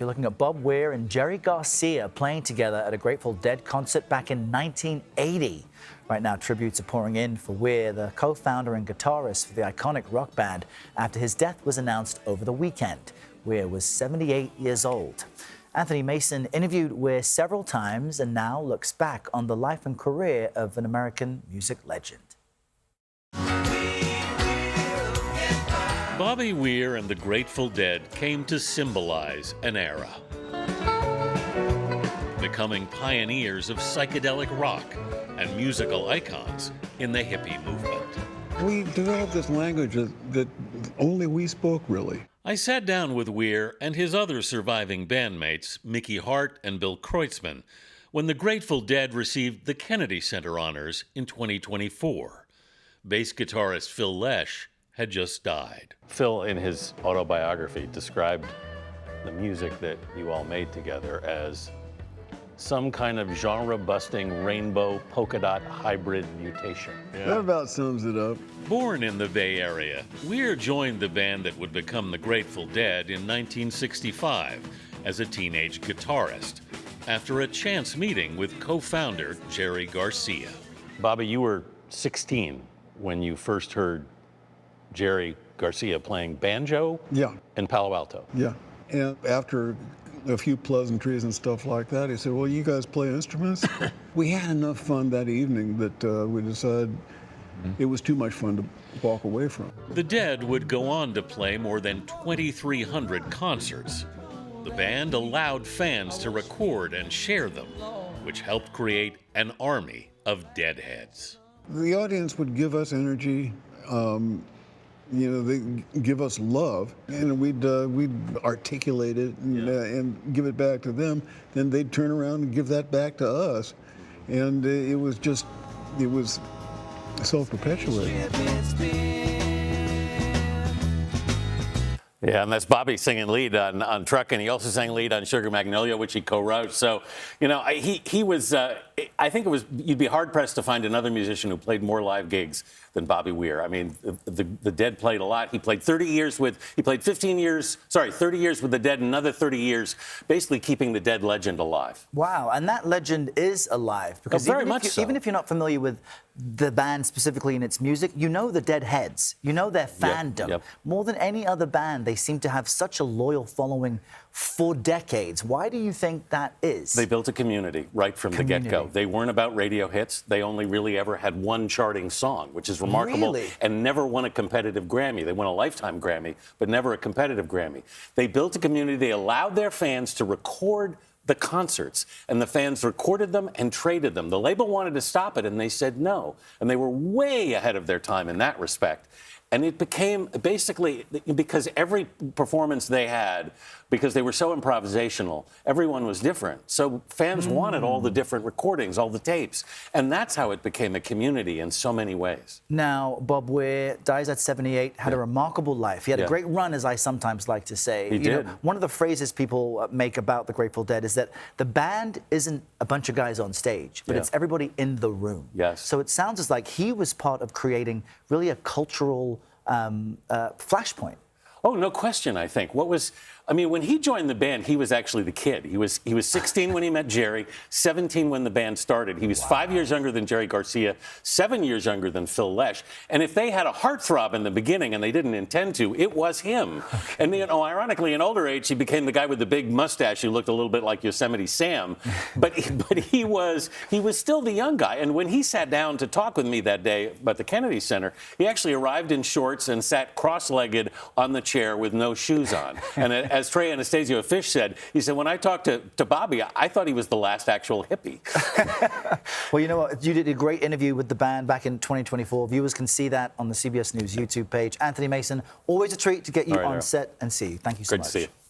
You're looking at Bob Weir and Jerry Garcia playing together at a Grateful Dead concert back in 1980. Right now, tributes are pouring in for Weir, the co-founder and guitarist for the iconic rock band, after his death was announced over the weekend. Weir was 78 years old. Anthony Mason interviewed Weir several times and now looks back on the life and career of an American music legend. Bobby Weir and the Grateful Dead came to symbolize an era, becoming pioneers of psychedelic rock and musical icons in the hippie movement. We developed this language that only we spoke, really. I sat down with Weir and his other surviving bandmates, Mickey Hart and Bill Kreutzmann, when the Grateful Dead received the Kennedy Center honors in 2024. Bass guitarist Phil Lesh had just died. Phil, in his autobiography, described the music that you all made together as some kind of genre-busting rainbow polka dot hybrid mutation. Yeah. That about sums it up. Born in the Bay Area, Weir joined the band that would become the Grateful Dead in 1965 as a teenage guitarist, after a chance meeting with co-founder Jerry Garcia. Bobby, you were 16 when you first heard Jerry Garcia playing banjo in Palo Alto. Yeah, and after a few pleasantries and stuff like that, he said, well, you guys play instruments? We had enough fun that evening that we decided it was too much fun to walk away from. The Dead would go on to play more than 2,300 concerts. The band allowed fans to record and share them, which helped create an army of Deadheads. The audience would give us energy. They give us love, and we'd articulate it and give it back to them. Then they'd turn around and give that back to us, and it was self-perpetuating. Yeah, and that's Bobby singing lead on Truck, and he also sang lead on Sugar Magnolia, which he co-wrote. So, he was, I think you'd be hard-pressed to find another musician who played more live gigs than Bobby Weir. I mean, the Dead played a lot. He played 30 years with the Dead, another 30 years, basically keeping the Dead legend alive. Wow, and that legend is alive. Because even if you're not familiar with the band specifically in its music, you know the Deadheads. You know their fandom. Yep. More than any other band, they seem to have such a loyal following for decades. Why do you think that is? They built a community right from the get-go. They weren't about radio hits. They only really ever had one charting song, which is remarkable, and never won a competitive Grammy. They won a Lifetime Grammy, but never a competitive Grammy. They built a community. They allowed their fans to record the concerts, and the fans recorded them and traded them. The label wanted to stop it, and they said no. And they were way ahead of their time in that respect. And it became basically, because every performance they had, because they were so improvisational, everyone was different. So fans wanted all the different recordings, all the tapes. And that's how it became a community in so many ways. Now, Bob Weir dies at 78, had a remarkable life. He had a great run, as I sometimes like to say. He did. One of the phrases people make about the Grateful Dead is that the band isn't a bunch of guys on stage, but it's everybody in the room. Yes. So it sounds as like he was part of creating really a cultural flashpoint. Oh, no question, I think. When he joined the band, he was actually the kid. He was 16 when he met Jerry, 17 when the band started. He was 5 years younger than Jerry Garcia, 7 years younger than Phil Lesh. And if they had a heartthrob in the beginning, and they didn't intend to, it was him. Okay. And ironically, in older age, he became the guy with the big mustache who looked a little bit like Yosemite Sam. but he was still the young guy. And when he sat down to talk with me that day about the Kennedy Center, he actually arrived in shorts and sat cross-legged on the chair with no shoes on. And as Trey Anastasio of Fish said, he said, when I talked to Bobby, I thought he was the last actual hippie. Well, you know what? You did a great interview with the band back in 2024. Viewers can see that on the CBS News YouTube page. Anthony Mason, always a treat to get you on set and see you. Thank you so much. Great to see you.